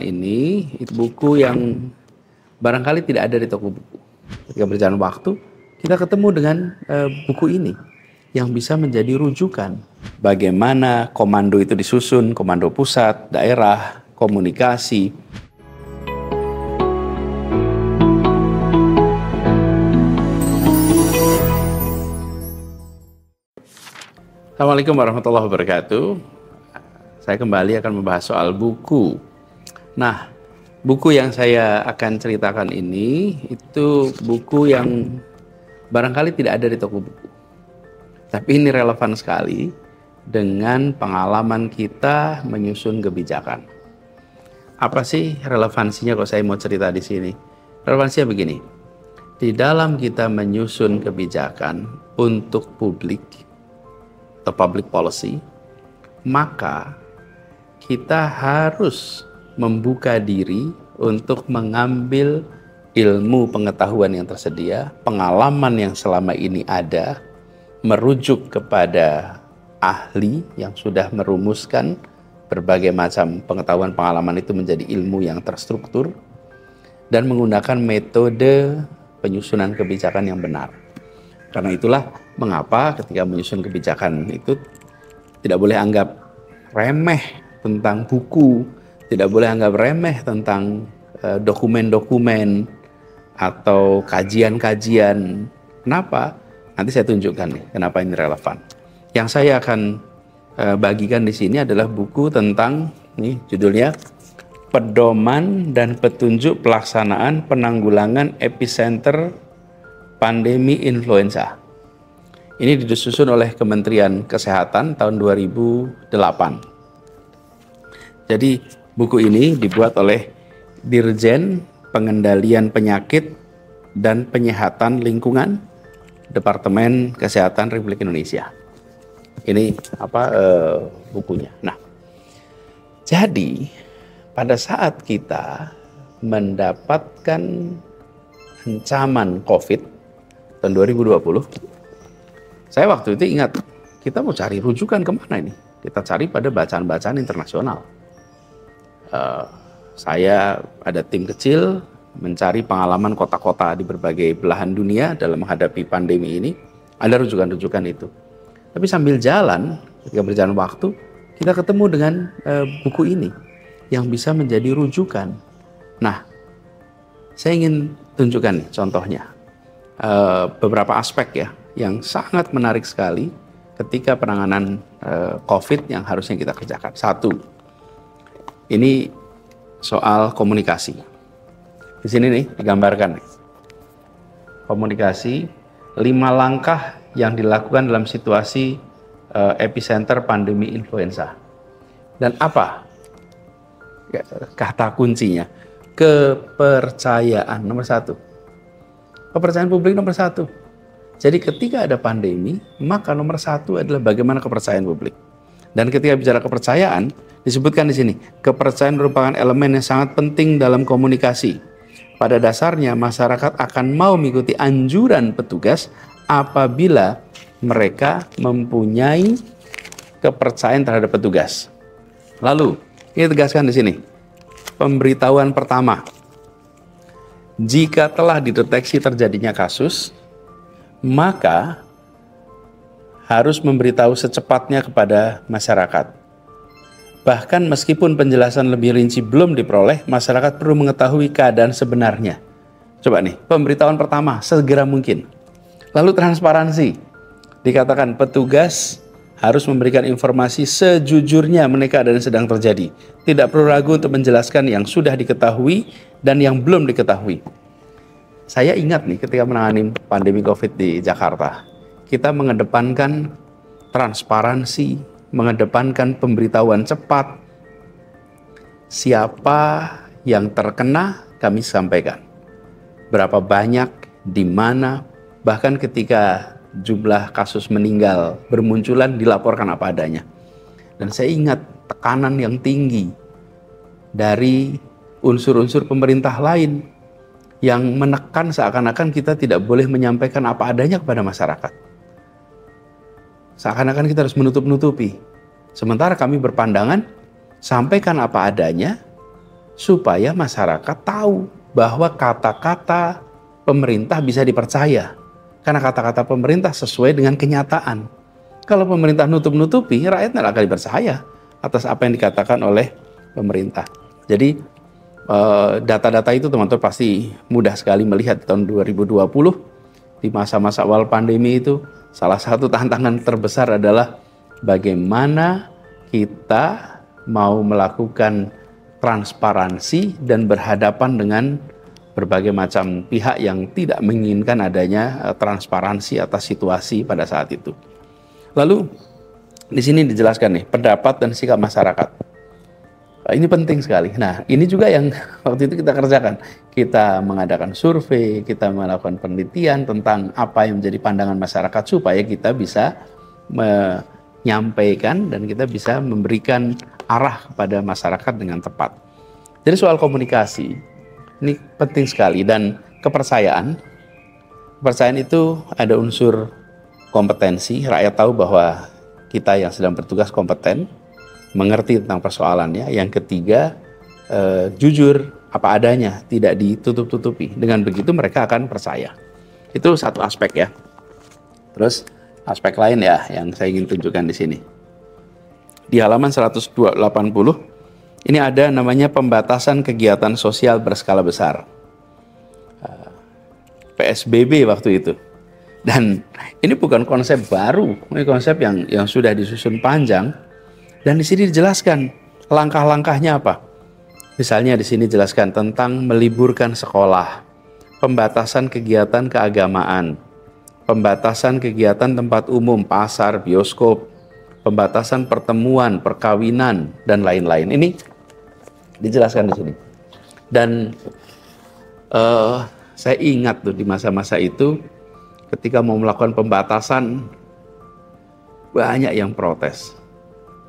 ceritakan ini itu buku yang barangkali tidak ada di toko buku. Ketika berjalan waktu, kita ketemu dengan buku ini yang bisa menjadi rujukan bagaimana komando itu disusun, komando pusat, daerah, komunikasi. Assalamualaikum warahmatullahi wabarakatuh. Saya kembali akan membahas soal buku. Nah, buku yang saya akan ceritakan ini itu buku yang barangkali tidak ada di toko buku. Tapi ini relevan sekali dengan pengalaman kita menyusun kebijakan. Apa sih relevansinya kalau saya mau cerita di sini? Relevansinya begini. Di dalam kita menyusun kebijakan untuk publik atau public policy, maka kita harus membuka diri untuk mengambil ilmu pengetahuan yang tersedia, pengalaman yang selama ini ada, merujuk kepada ahli yang sudah merumuskan berbagai macam pengetahuan pengalaman itu menjadi ilmu yang terstruktur, dan menggunakan metode penyusunan kebijakan yang benar. Karena itulah mengapa ketika menyusun kebijakan itu tidak boleh anggap remeh tentang buku, tidak boleh anggap remeh tentang dokumen-dokumen atau kajian-kajian. Kenapa? Nanti saya tunjukkan nih kenapa ini relevan. Yang saya akan bagikan di sini adalah buku tentang, nih judulnya, Pedoman dan Petunjuk Pelaksanaan Penanggulangan Epicenter Pandemi Influenza. Ini disusun oleh Kementerian Kesehatan tahun 2008. Jadi buku ini dibuat oleh Dirjen Pengendalian Penyakit dan Penyihatan Lingkungan Departemen Kesehatan Republik Indonesia. Ini bukunya. Nah, jadi pada saat kita mendapatkan ancaman COVID tahun 2020, saya waktu itu ingat kita mau cari rujukan kemana ini? Kita cari pada bacaan-bacaan internasional. Saya ada tim kecil mencari pengalaman kota-kota di berbagai belahan dunia dalam menghadapi pandemi ini. Ada rujukan-rujukan itu. Tapi sambil jalan, ketika berjalan waktu, kita ketemu dengan buku ini yang bisa menjadi rujukan. Nah, saya ingin tunjukkan nih contohnya. Beberapa aspek ya yang sangat menarik sekali ketika penanganan COVID yang harusnya kita kerjakan. Satu, ini soal komunikasi. Di sini nih digambarkan komunikasi 5 langkah yang dilakukan dalam situasi epicenter pandemi influenza. Dan apa kata kuncinya? Kepercayaan nomor 1. Kepercayaan publik nomor 1. Jadi ketika ada pandemi, maka nomor 1 adalah bagaimana kepercayaan publik. Dan ketika bicara kepercayaan, disebutkan di sini, kepercayaan merupakan elemen yang sangat penting dalam komunikasi. Pada dasarnya, masyarakat akan mau mengikuti anjuran petugas apabila mereka mempunyai kepercayaan terhadap petugas. Lalu, ini tegaskan di sini, pemberitahuan pertama. Jika telah dideteksi terjadinya kasus, maka harus memberitahu secepatnya kepada masyarakat. Bahkan meskipun penjelasan lebih rinci belum diperoleh, masyarakat perlu mengetahui keadaan sebenarnya. Coba nih, pemberitahuan pertama, segera mungkin. Lalu transparansi. Dikatakan petugas harus memberikan informasi sejujurnya mengenai keadaan yang sedang terjadi. Tidak perlu ragu untuk menjelaskan yang sudah diketahui dan yang belum diketahui. Saya ingat nih ketika menangani pandemi COVID di Jakarta, kita mengedepankan transparansi, mengedepankan pemberitahuan cepat. Siapa yang terkena kami sampaikan. Berapa banyak, di mana, bahkan ketika jumlah kasus meninggal bermunculan dilaporkan apa adanya. Dan saya ingat tekanan yang tinggi dari unsur-unsur pemerintah lain yang menekan seakan-akan kita tidak boleh menyampaikan apa adanya kepada masyarakat. Seakan-akan kita harus menutup-nutupi. Sementara kami berpandangan, sampaikan apa adanya, supaya masyarakat tahu bahwa kata-kata pemerintah bisa dipercaya. Karena kata-kata pemerintah sesuai dengan kenyataan. Kalau pemerintah nutup-nutupi, rakyat tidak akan dipercaya atas apa yang dikatakan oleh pemerintah. Jadi data-data itu teman-teman pasti mudah sekali melihat di tahun 2020, di masa-masa awal pandemi itu, salah satu tantangan terbesar adalah bagaimana kita mau melakukan transparansi dan berhadapan dengan berbagai macam pihak yang tidak menginginkan adanya transparansi atas situasi pada saat itu. Lalu di sini dijelaskan nih pendapat dan sikap masyarakat. Ini penting sekali. Nah, ini juga yang waktu itu kita kerjakan. Kita mengadakan survei, kita melakukan penelitian tentang apa yang menjadi pandangan masyarakat supaya kita bisa menyampaikan dan kita bisa memberikan arah kepada masyarakat dengan tepat. Jadi soal komunikasi ini penting sekali, dan kepercayaan itu ada unsur kompetensi. Rakyat tahu bahwa kita yang sedang bertugas kompeten, mengerti tentang persoalannya. Yang ketiga, jujur apa adanya, tidak ditutup-tutupi. Dengan begitu mereka akan percaya. Itu satu aspek ya. Terus aspek lain ya yang saya ingin tunjukkan di sini. Di halaman 180 ini ada namanya pembatasan kegiatan sosial berskala besar. PSBB waktu itu. Dan ini bukan konsep baru, ini konsep yang sudah disusun panjang. Dan di sini dijelaskan langkah-langkahnya apa. Misalnya di sini dijelaskan tentang meliburkan sekolah, pembatasan kegiatan keagamaan, pembatasan kegiatan tempat umum, pasar, bioskop, pembatasan pertemuan, perkawinan, dan lain-lain. Ini dijelaskan di sini. Dan saya ingat tuh di masa-masa itu ketika mau melakukan pembatasan banyak yang protes.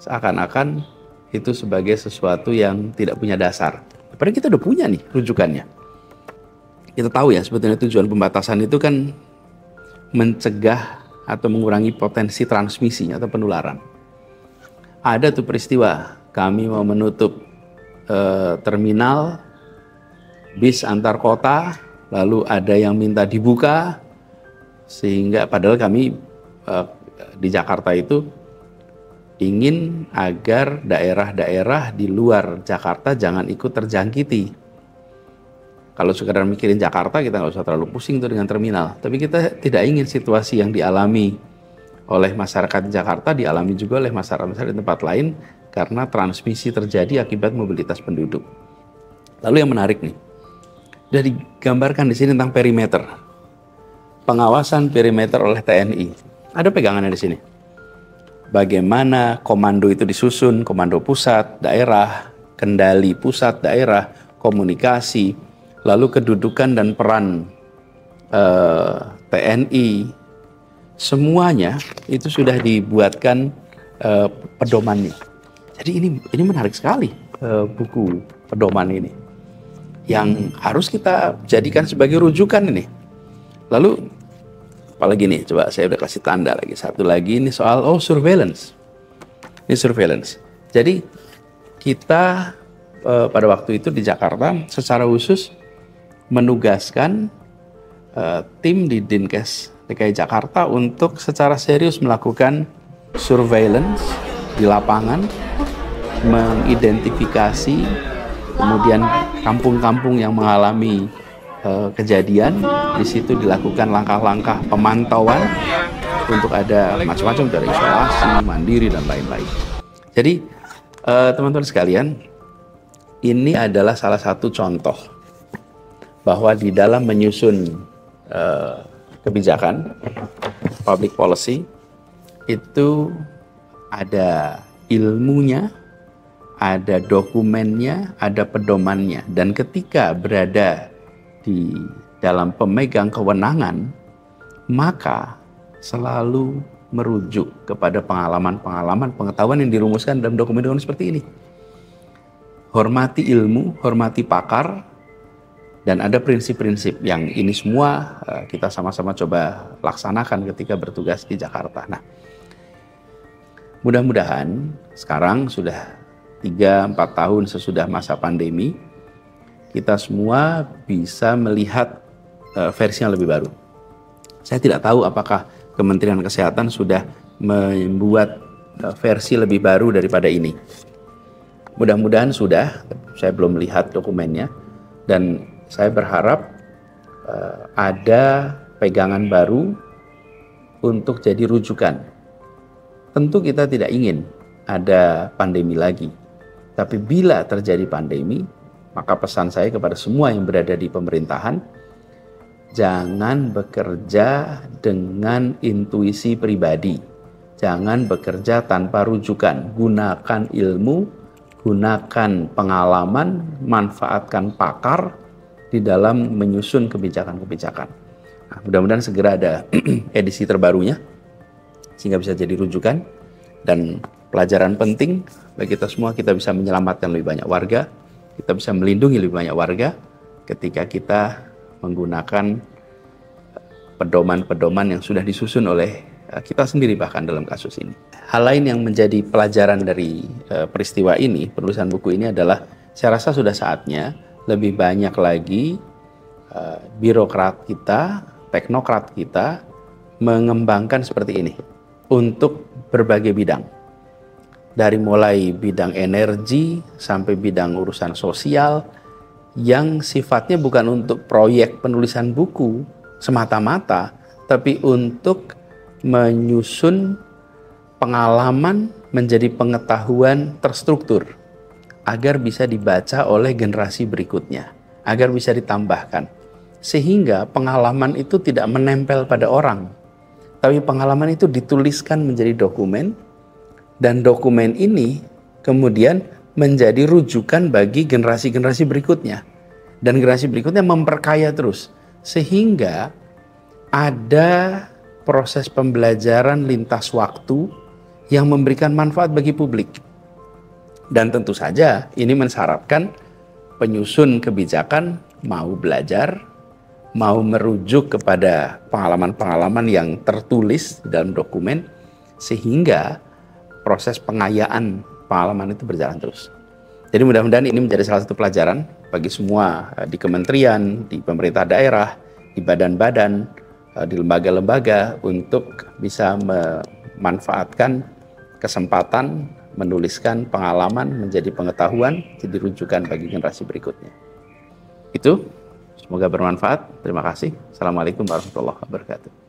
Seakan-akan itu sebagai sesuatu yang tidak punya dasar. Padahal kita udah punya nih rujukannya. Kita tahu ya sebetulnya tujuan pembatasan itu kan mencegah atau mengurangi potensi transmisi atau penularan. Ada tuh peristiwa kami mau menutup terminal bis antar kota, lalu ada yang minta dibuka, sehingga padahal kami di Jakarta itu ingin agar daerah-daerah di luar Jakarta jangan ikut terjangkiti. Kalau sekedar mikirin Jakarta, kita nggak usah terlalu pusing tuh dengan terminal. Tapi kita tidak ingin situasi yang dialami oleh masyarakat di Jakarta dialami juga oleh masyarakat di tempat lain, karena transmisi terjadi akibat mobilitas penduduk. Lalu yang menarik nih, sudah digambarkan di sini tentang perimeter, pengawasan perimeter oleh TNI. Ada pegangannya di sini. Bagaimana komando itu disusun, komando pusat, daerah, kendali pusat, daerah, komunikasi, lalu kedudukan dan peran TNI, semuanya itu sudah dibuatkan pedomannya. Jadi ini menarik sekali buku pedoman ini yang harus kita jadikan sebagai rujukan ini. Lalu apalagi nih, coba saya udah kasih tanda lagi. Satu lagi ini soal surveillance. Ini surveillance. Jadi kita pada waktu itu di Jakarta secara khusus menugaskan tim di Dinkes DKI Jakarta untuk secara serius melakukan surveillance di lapangan, mengidentifikasi kemudian kampung-kampung yang mengalami kejadian. Di situ dilakukan langkah-langkah pemantauan untuk ada macam-macam dari isolasi, mandiri, dan lain-lain. Jadi teman-teman sekalian, ini adalah salah satu contoh bahwa di dalam menyusun kebijakan public policy itu ada ilmunya, ada dokumennya, ada pedomannya. Dan ketika berada di dalam pemegang kewenangan, maka selalu merujuk kepada pengalaman-pengalaman, pengetahuan yang dirumuskan dalam dokumen-dokumen seperti ini. Hormati ilmu, hormati pakar, dan ada prinsip-prinsip yang ini semua kita sama-sama coba laksanakan ketika bertugas di Jakarta. Nah, mudah-mudahan sekarang sudah 3-4 tahun sesudah masa pandemi, kita semua bisa melihat versi yang lebih baru. Saya tidak tahu apakah Kementerian Kesehatan sudah membuat versi lebih baru daripada ini. Mudah-mudahan sudah, saya belum melihat dokumennya, dan saya berharap ada pegangan baru untuk jadi rujukan. Tentu kita tidak ingin ada pandemi lagi, tapi bila terjadi pandemi, maka pesan saya kepada semua yang berada di pemerintahan, jangan bekerja dengan intuisi pribadi, jangan bekerja tanpa rujukan, gunakan ilmu, gunakan pengalaman, manfaatkan pakar di dalam menyusun kebijakan-kebijakan. Nah, mudah-mudahan segera ada edisi terbarunya sehingga bisa jadi rujukan dan pelajaran penting bagi kita semua. Kita bisa menyelamatkan lebih banyak warga, kita bisa melindungi lebih banyak warga ketika kita menggunakan pedoman-pedoman yang sudah disusun oleh kita sendiri bahkan dalam kasus ini. Hal lain yang menjadi pelajaran dari peristiwa ini, penulisan buku ini adalah saya rasa sudah saatnya lebih banyak lagi birokrat kita, teknokrat kita mengembangkan seperti ini untuk berbagai bidang. Dari mulai bidang energi sampai bidang urusan sosial yang sifatnya bukan untuk proyek penulisan buku semata-mata, tapi untuk menyusun pengalaman menjadi pengetahuan terstruktur agar bisa dibaca oleh generasi berikutnya, agar bisa ditambahkan. Sehingga pengalaman itu tidak menempel pada orang, tapi pengalaman itu dituliskan menjadi dokumen, dan dokumen ini kemudian menjadi rujukan bagi generasi-generasi berikutnya. Dan generasi berikutnya memperkaya terus, sehingga ada proses pembelajaran lintas waktu yang memberikan manfaat bagi publik. Dan tentu saja ini mensyaratkan penyusun kebijakan mau belajar, mau merujuk kepada pengalaman-pengalaman yang tertulis dalam dokumen, sehingga proses pengayaan pengalaman itu berjalan terus. Jadi mudah-mudahan ini menjadi salah satu pelajaran bagi semua di kementerian, di pemerintah daerah, di badan-badan, di lembaga-lembaga untuk bisa memanfaatkan kesempatan menuliskan pengalaman menjadi pengetahuan, jadi rujukan bagi generasi berikutnya. Itu, semoga bermanfaat. Terima kasih. Assalamualaikum warahmatullahi wabarakatuh.